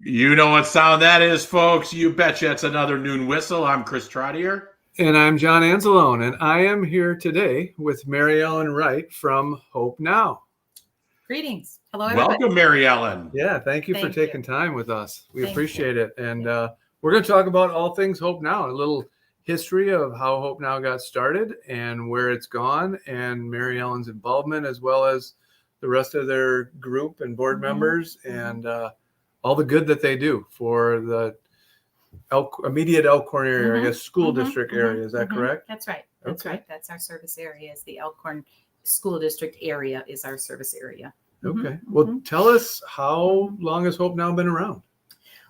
You know what sound that is, folks. You betcha it's another noon whistle. I'm Chris Trottier. And I'm John Anzalone, and I am here today with MaryEllen Wright from Hope Now. Greetings. Hello, everybody. Welcome, MaryEllen. Yeah, thank you for taking time with us. We appreciate it. And we're going to talk about all things Hope Now, a little history of how Hope Now got started and where it's gone, and MaryEllen's involvement, as well as the rest of their group and board members, and all the good that they do for the immediate Elkhorn area, I guess, school district area. Is that correct? That's right. That's right. That's our service area. Is the Elkhorn School District area is our service area. Okay. Well, tell us, how long has Hope Now been around?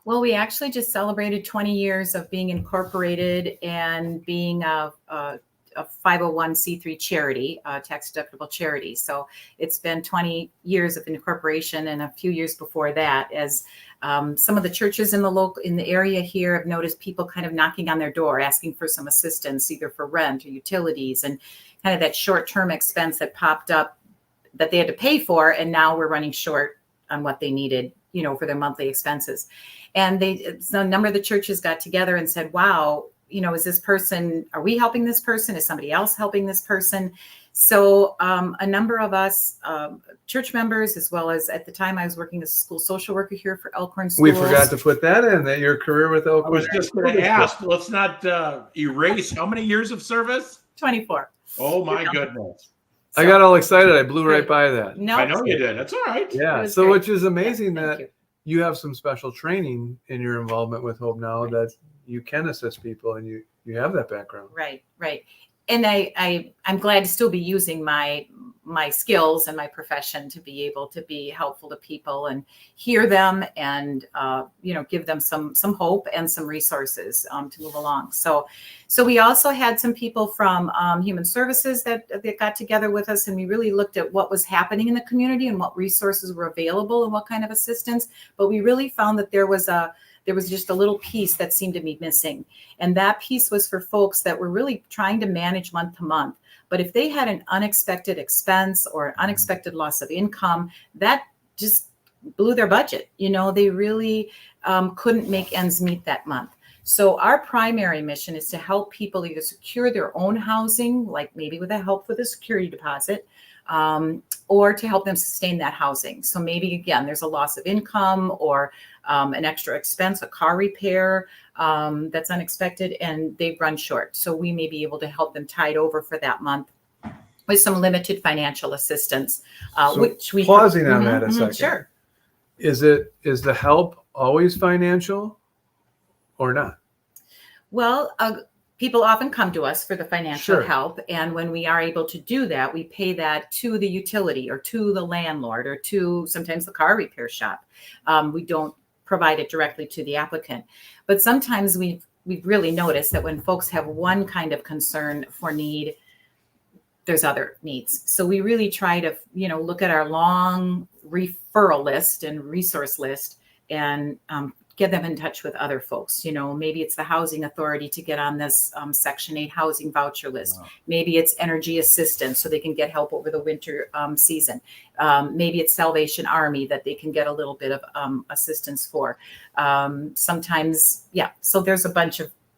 Well, we actually just celebrated 20 years of being incorporated and being a 501c3 charity, tax deductible charity. So it's been 20 years of incorporation, and a few years before that, as some of the churches in the area here have noticed people kind of knocking on their door, asking for some assistance, either for rent or utilities, and kind of that short-term expense that popped up that they had to pay for. And now we're running short on what they needed, for their monthly expenses. And so a number of the churches got together and said, wow, is this person, are we helping this person? Is somebody else helping this person? So a number of us church members, as well as at the time I was working as a school social worker here for Elkhorn Schools. We forgot to put that in, that your career with Elkhorn. I was just going to ask, let's not erase how many years of service? 24. Oh, my goodness. I got all excited. I blew right by that. No, I know you did. That's all right. Yeah. So which is amazing that you have some special training in your involvement with Hope Now, that you can assist people, and you have that background. Right. And I'm glad to still be using my skills and my profession to be able to be helpful to people and hear them, and give them some hope and some resources to move along. So we also had some people from Human Services that got together with us, and we really looked at what was happening in the community and what resources were available and what kind of assistance. But we really found that there was just a little piece that seemed to be missing. And that piece was for folks that were really trying to manage month to month. But if they had an unexpected expense or an unexpected loss of income, that just blew their budget. They really couldn't make ends meet that month. So our primary mission is to help people either secure their own housing, like maybe with the help with a security deposit, or to help them sustain that housing. So maybe, again, there's a loss of income or an extra expense, a car repair that's unexpected, and they've run short. So we may be able to help them tide over for that month with some limited financial assistance, which we pausing on that a second. Sure. Is the help always financial or not? Well, people often come to us for the financial help. And when we are able to do that, we pay that to the utility or to the landlord or to sometimes the car repair shop. We don't provide it directly to the applicant. But sometimes we've really noticed that when folks have one kind of concern for need, there's other needs. So we really try to, look at our long referral list and resource list and get them in touch with other folks. Maybe it's the housing authority to get on this Section 8 housing voucher list. Wow. Maybe it's energy assistance so they can get help over the winter season. Maybe it's Salvation Army that they can get a little bit of assistance for. Sometimes, so there's a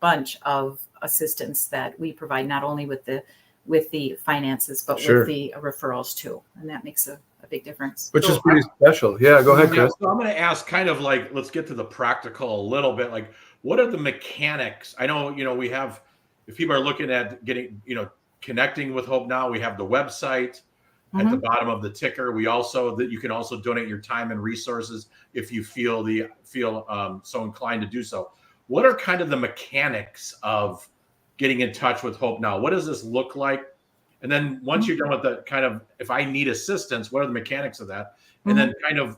bunch of assistance that we provide, not only with the finances, but with the referrals too. And that makes a big difference. Which is pretty special. Yeah, go ahead, Chris. So I'm going to ask kind of like, let's get to the practical a little bit. Like, what are the mechanics? I know, we have, if people are looking at getting, connecting with Hope Now, we have the website at the bottom of the ticker. We also, that you can also donate your time and resources if you feel so inclined to do so. What are kind of the mechanics of getting in touch with Hope Now? What does this look like? And then once you're done with the kind of, if I need assistance, what are the mechanics of that? And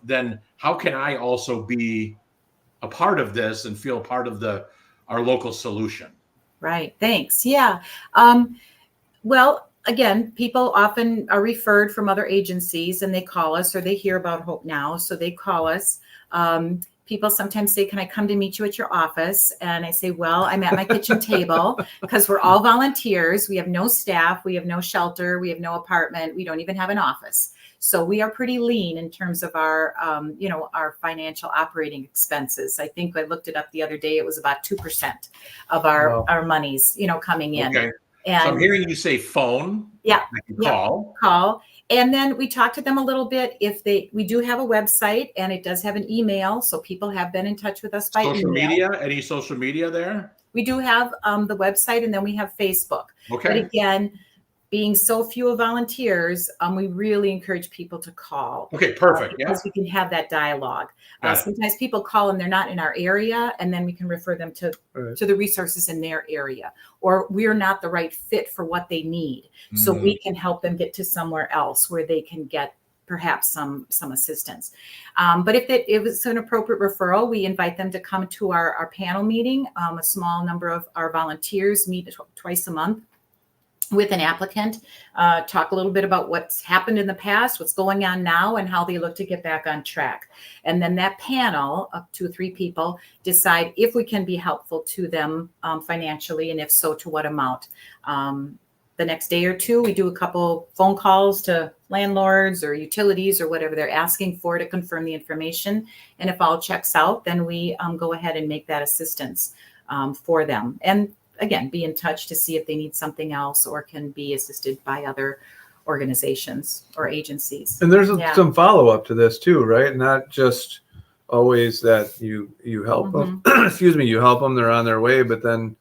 then how can I also be a part of this and feel part of our local solution? Right. Thanks. Yeah. Well, again, people often are referred from other agencies and they call us, or they hear about Hope Now. So they call us. people sometimes say, can I come to meet you at your office? And I say, well, I'm at my kitchen table because we're all volunteers. We have no staff. We have no shelter. We have no apartment. We don't even have an office. So we are pretty lean in terms of our, our financial operating expenses. I think I looked it up the other day. It was about 2% of our monies, coming in. Okay. And so I'm hearing you say phone. Yeah. I can call. Call. And then we talk to them a little bit. We do have a website, and it does have an email. So people have been in touch with us by social email. media. Any social media there? We do have the website, and then we have Facebook. Okay. But again, being so few volunteers, we really encourage people to call. Okay, perfect. Because we can have that dialogue. Sometimes people call and they're not in our area, and then we can refer them to the resources in their area. Or we're not the right fit for what they need. So we can help them get to somewhere else where they can get perhaps some assistance. But if it's an appropriate referral, we invite them to come to our panel meeting. A small number of our volunteers meet twice a month with an applicant, talk a little bit about what's happened in the past, what's going on now, and how they look to get back on track. And then that panel, up to 3 people, decide if we can be helpful to them financially, and if so, to what amount. The next day or two, we do a couple phone calls to landlords or utilities or whatever they're asking for to confirm the information. And if all checks out, then we go ahead and make that assistance for them. And again, be in touch to see if they need something else or can be assisted by other organizations or agencies. And there's some follow-up to this too, right? Not just always that you help them, excuse me, you help them, they're on their way, but then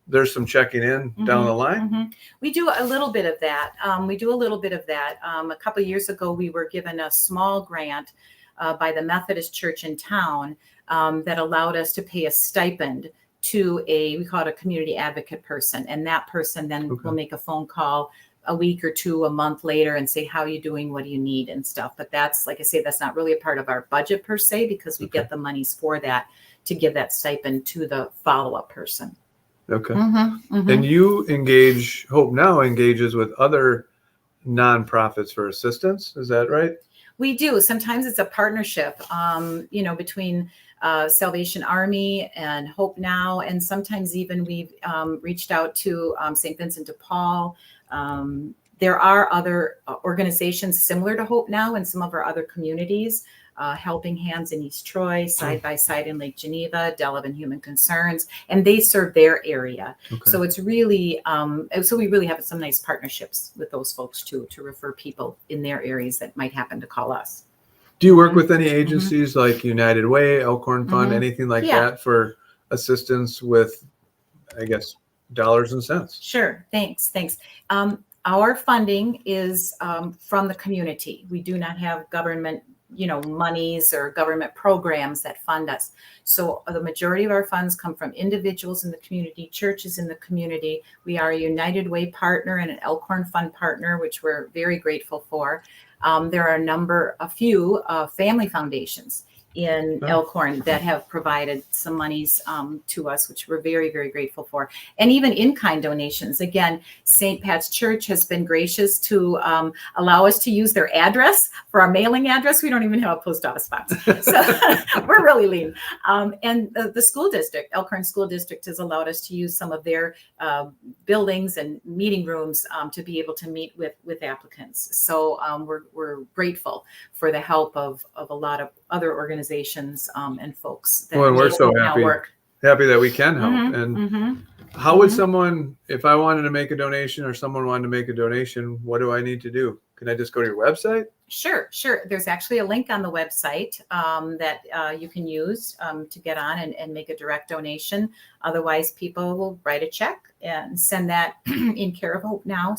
there's some checking in down the line. We do a little bit of that. A couple of years ago, we were given a small grant by the Methodist Church in town that allowed us to pay a stipend to we call it a community advocate person. And that person then will make a phone call a week or two, a month later, and say, how are you doing? What do you need? And stuff. But that's, like I say, that's not really a part of our budget per se, because we get the monies for that to give that stipend to the follow-up person. Okay. And you Hope Now engages with other nonprofits for assistance. Is that right? We do. Sometimes it's a partnership, between Salvation Army and Hope Now. And sometimes even we've reached out to St. Vincent de Paul. There are other organizations similar to Hope Now in some of our other communities. Helping Hands in East Troy, Side by Side in Lake Geneva, Delavan Human Concerns, and they serve their area. So it's really, so we really have some nice partnerships with those folks too, to refer people in their areas that might happen to call us. Do you work with any agencies like United Way, Elkhorn Fund, anything like that for assistance with, I guess, dollars and cents? Sure. Thanks. Our funding is from the community. We do not have government monies or government programs that fund us. So the majority of our funds come from individuals in the community, churches in the community. We are a United Way partner and an Elkhorn Fund partner, which we're very grateful for. There are a few family foundations in Elkhorn that have provided some monies to us, which we're very, very grateful for. And even in-kind donations. Again, St. Pat's Church has been gracious to allow us to use their address for our mailing address. We don't even have a post office box. So we're really lean. And the school district, Elkhorn School District, has allowed us to use some of their buildings and meeting rooms to be able to meet with applicants. So we're grateful for the help of a lot of other organizations and folks that we're so happy that we can help. And how would someone, if I wanted to make a donation or someone wanted to make a donation, what do I need to do? Can I just go to your website? Sure. There's actually a link on the website that you can use to get on and make a direct donation. Otherwise, people will write a check and send that in care of Hope Now,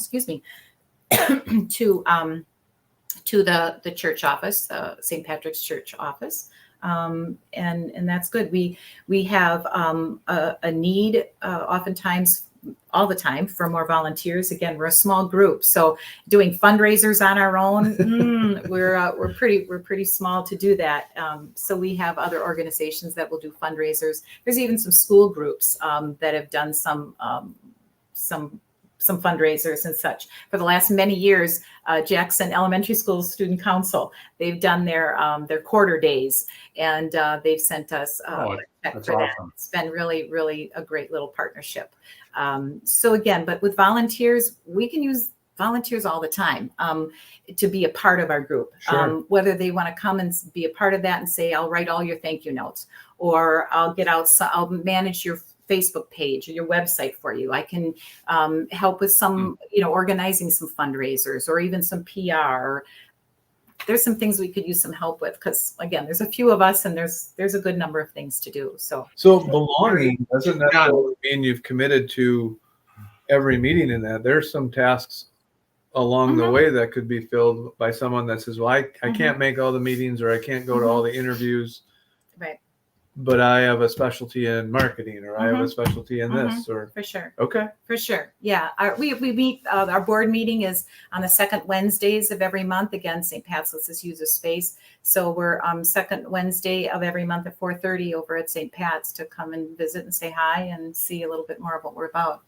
to the church office, St. Patrick's Church office. And that's good. We have a need oftentimes, all the time, for more volunteers. Again, we're a small group, so doing fundraisers on our own, we're pretty small to do that. So we have other organizations that will do fundraisers. There's even some school groups that have done some some fundraisers and such. For the last many years, Jackson Elementary School Student Council, they've done their quarter days, and they've sent us a check that's for that. awesome. It's been really, really a great little partnership. So again, but with volunteers, we can use volunteers all the time to be a part of our group. Sure. Whether they want to come and be a part of that and say, I'll write all your thank you notes, or I'll get out, so I'll manage your Facebook page or your website for you. I can help with some, organizing some fundraisers or even some PR. There's some things we could use some help with, because again, there's a few of us and there's a good number of things to do. So belonging doesn't necessarily mean you've committed to every meeting in that. There's some tasks along the way that could be filled by someone that says, well, I can't make all the meetings, or I can't go to all the interviews. Right. But I have a specialty in marketing, or I have a specialty in this, or for sure. Okay. For sure. Yeah. We meet, our board meeting is on the second Wednesdays of every month. Again, St. Pat's lets us use a space. So we're second Wednesday of every month at 4:30 over at St. Pat's to come and visit and say hi and see a little bit more of what we're about.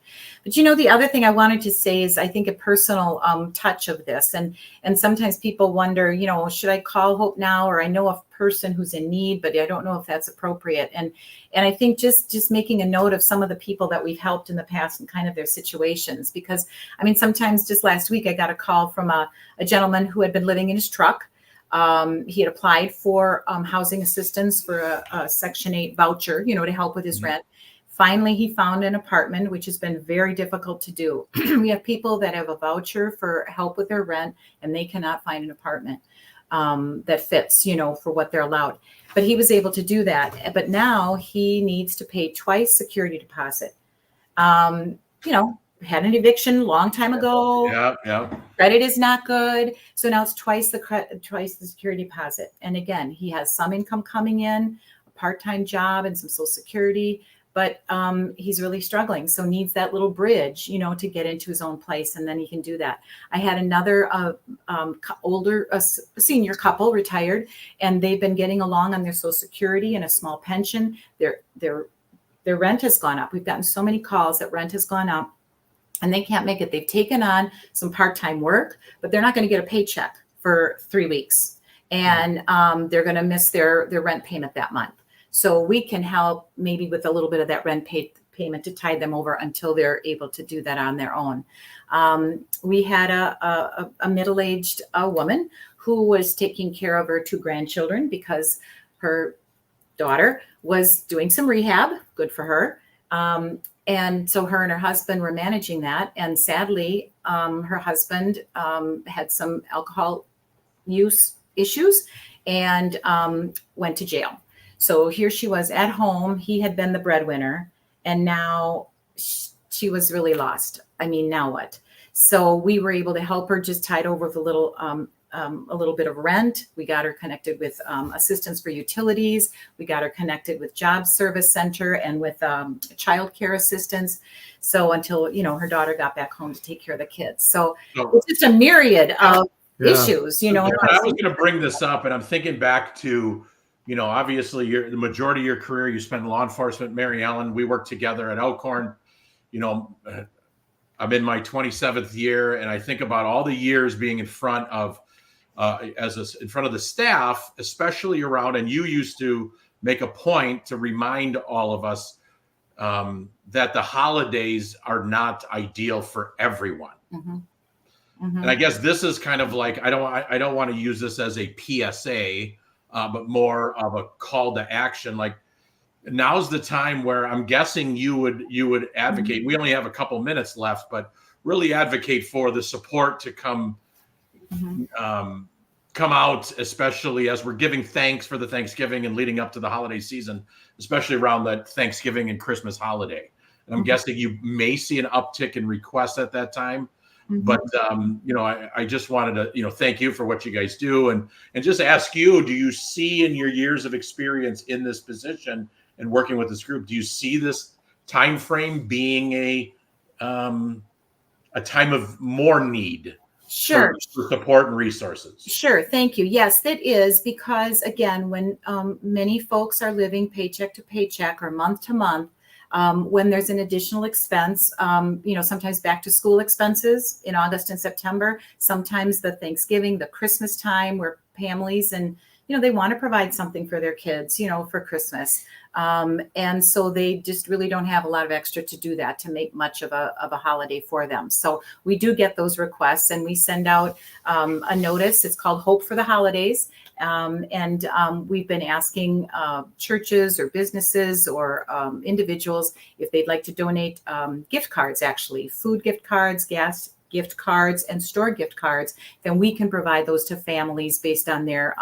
But the other thing I wanted to say is I think a personal touch of this. And sometimes people wonder, should I call Hope Now? Or I know a person who's in need, but I don't know if that's appropriate. And I think just making a note of some of the people that we've helped in the past and kind of their situations, because sometimes just last week I got a call from a gentleman who had been living in his truck. He had applied for housing assistance for a Section 8 voucher, to help with his rent. Finally, he found an apartment, which has been very difficult to do. We have people that have a voucher for help with their rent, and they cannot find an apartment that fits, for what they're allowed. But he was able to do that. But now he needs to pay twice security deposit. Had an eviction a long time ago. Yeah. Credit is not good. So now it's twice the security deposit. And again, he has some income coming in, a part-time job and some Social Security, but he's really struggling. So needs that little bridge, to get into his own place, and then he can do that. I had another senior couple, retired, and they've been getting along on their Social Security and a small pension. Their rent has gone up. We've gotten so many calls that rent has gone up, and they can't make it. They've taken on some part-time work, but they're not going to get a paycheck for 3 weeks. And they're going to miss their rent payment that month. So we can help maybe with a little bit of that rent payment to tide them over until they're able to do that on their own. We had a middle-aged woman who was taking care of her 2 grandchildren because her daughter was doing some rehab. Good for her. And so her and her husband were managing that. And sadly, her husband had some alcohol use issues and went to jail. So here she was at home. He had been the breadwinner, and now she was really lost. Now what? So we were able to help her, just tide over with a little bit of rent. We got her connected with assistance for utilities. We got her connected with Job Service Center and with child care assistance. So until, her daughter got back home to take care of the kids. So it's just a myriad of issues, I was going to bring this up, and I'm thinking back to, obviously the majority of your career, you spent in law enforcement. MaryEllen, we worked together at Elkhorn. I'm in my 27th year, and I think about all the years being in front of in front of the staff, especially around, and you used to make a point to remind all of us that the holidays are not ideal for everyone. And I guess this is kind of like, I don't want to use this as a PSA, but more of a call to action. Like, now's the time where I'm guessing you would advocate. We only have a couple minutes left, but really advocate for the support to come out, especially as we're giving thanks for the Thanksgiving and leading up to the holiday season, especially around that Thanksgiving and Christmas holiday. And I'm guessing you may see an uptick in requests at that time. But, I just wanted to, thank you for what you guys do, and just ask you, do you see in your years of experience in this position and working with this group, do you see this time frame being a time of more need for support and resources? Sure. Thank you. Yes, that is, because again, when many folks are living paycheck to paycheck or month to month, When there's an additional expense, sometimes back to school expenses in August and September, sometimes the Thanksgiving, the Christmas time where families and, they want to provide something for their kids, for Christmas. And so they just really don't have a lot of extra to do that, to make much of a holiday for them. So we do get those requests, and we send out a notice. It's called Hope for the Holidays. And we've been asking churches or businesses or individuals if they'd like to donate gift cards, actually, food gift cards, gas gift cards, and store gift cards. Then we can provide those to families based on their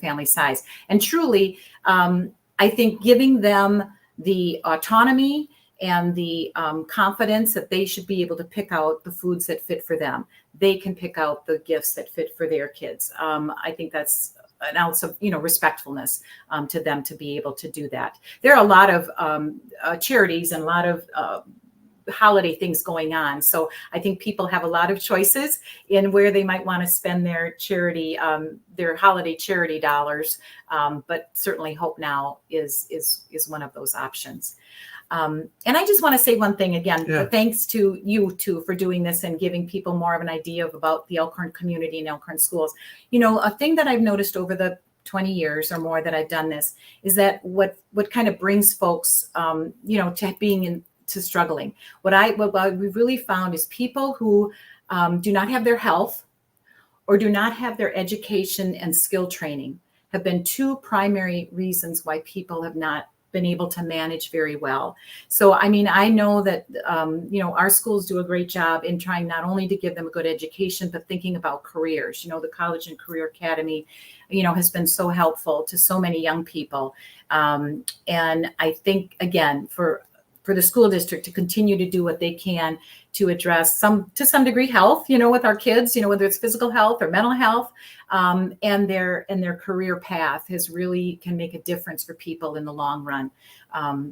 family size. And truly, I think giving them the autonomy and the confidence that they should be able to pick out the foods that fit for them. They can pick out the gifts that fit for their kids. I think that's an ounce of, respectfulness to them to be able to do that. There are a lot of charities and a lot of holiday things going on. So I think people have a lot of choices in where they might want to spend their charity, their holiday charity dollars. But certainly Hope Now is one of those options. And I just want to say one thing again, thanks to you two for doing this and giving people more of an idea about the Elkhorn community and Elkhorn schools. A thing that I've noticed over the 20 years or more that I've done this is that what kind of brings folks, to being to struggling. What we really found is people who do not have their health or do not have their education and skill training have been two primary reasons why people have not been able to manage very well. So, I know that, our schools do a great job in trying not only to give them a good education, but thinking about careers. The College and Career Academy, has been so helpful to so many young people. And I think, again, for the school district to continue to do what they can to address to some degree health, with our kids, whether it's physical health or mental health, and their career path can make a difference for people in the long run,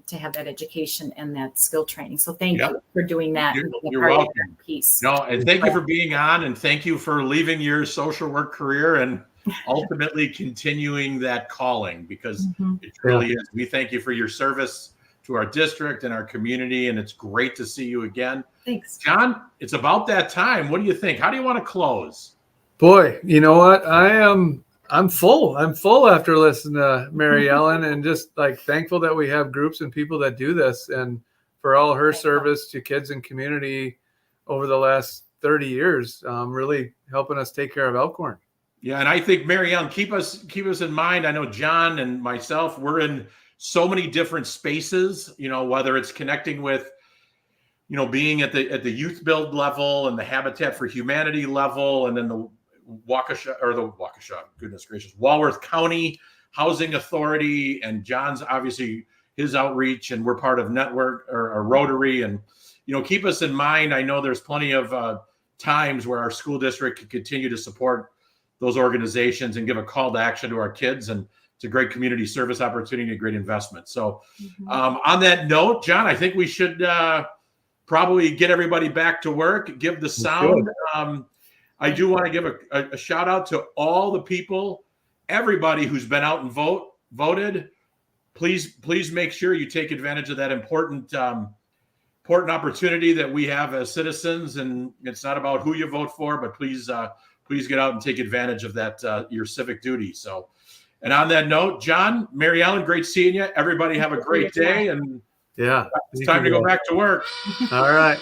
to have that education and that skill training. So thank you for doing that. You're welcome. Peace. No, and thank you for being on, and thank you for leaving your social work career and ultimately continuing that calling, because it really is. We thank you for your service to our district and our community, and it's great to see you again. Thanks. John, it's about that time. What do you think? How do you want to close? Boy, you know what? I'm full. I'm full after listening to MaryEllen, and just thankful that we have groups and people that do this, and for all her service to kids and community over the last 30 years, really helping us take care of Elkhorn. Yeah, and I think MaryEllen, keep us in mind. I know John and myself, we're in so many different spaces, whether it's connecting with, being at the youth build level and the Habitat for Humanity level, and then the Walworth County Housing Authority, and John's obviously his outreach, and we're part of Network or Rotary, and, keep us in mind. I know there's plenty of times where our school district can continue to support those organizations and give a call to action to our kids, and it's a great community service opportunity, a great investment. So on that note, John, I think we should probably get everybody back to work, give the sound. I do want to give a shout out to all the people, everybody who's been out and voted. Please make sure you take advantage of that important opportunity that we have as citizens. And it's not about who you vote for, but please get out and take advantage of that, your civic duty. So, and on that note, John, MaryEllen, great seeing you. Everybody have a great day, and it's time to go back to work. All right.